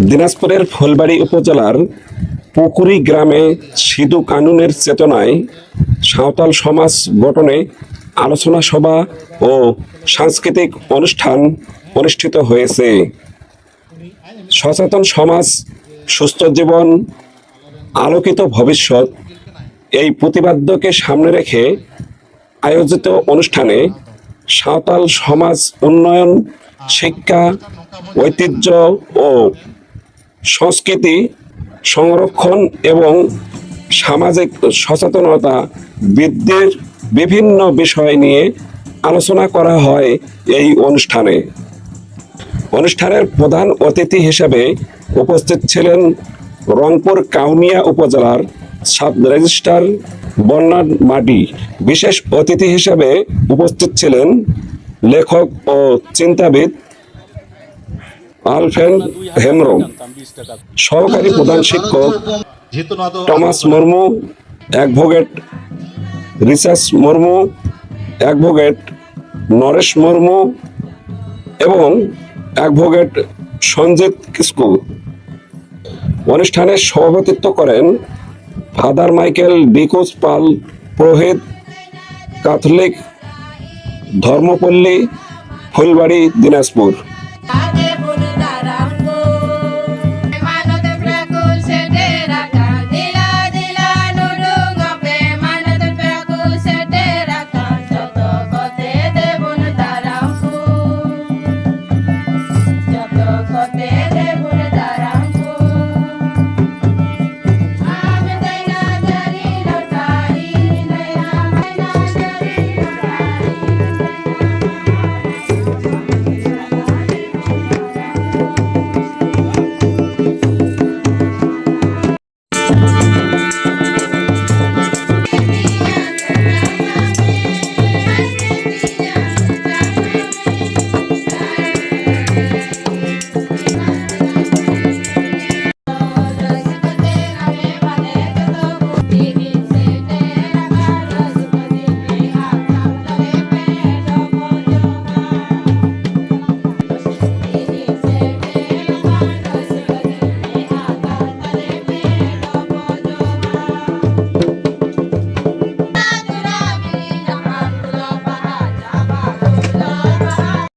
দিনাজপুরের ফুলবাড়ী উপজেলার পুকুরি গ্রামে সিধু কানুনের চেতনায় সাঁওতাল সমাজ গঠনে আলোচনা সভা ও সাংস্কৃতিক অনুষ্ঠান অনুষ্ঠিত হয়েছে। সচেতন সমাজ, সুস্থ জীবন, আলোকিত ভবিষ্যৎ এই প্রতিপাদ্যকে সামনে রেখে আয়োজিত অনুষ্ঠানে সাঁওতাল সমাজ উন্নয়ন, শিক্ষা, ঐতিহ্য ও সংস্কৃতি সংরক্ষণ এবং সামাজিক সচেতনতা বৃদ্ধির বিভিন্ন বিষয় নিয়ে আলোচনা করা হয়। এই অনুষ্ঠানের প্রধান অতিথি হিসেবে উপস্থিত ছিলেন রংপুর কাউনিয়া উপজেলার সাব রেজিস্ট্রার বর্ণাঢ মাডি। বিশেষ অতিথি হিসেবে উপস্থিত ছিলেন লেখক ও চিন্তাবিদ আলফ্রেড হেমরম, সহকারী প্রধান শিক্ষক Thomas Murmu, advocate Richard Murmu, advocate Naresh Murmu এবং অ্যাডভোকেট সঞ্জিত কিস্কু। অনুষ্ঠানে সভাপতিত্ব করেন ফাদার মাইকেল ডিকুস পাল, পুরোহিত, ক্যাথলিক, ধর্মপল্লী, ফুলবাড়ী, দিনাজপুর।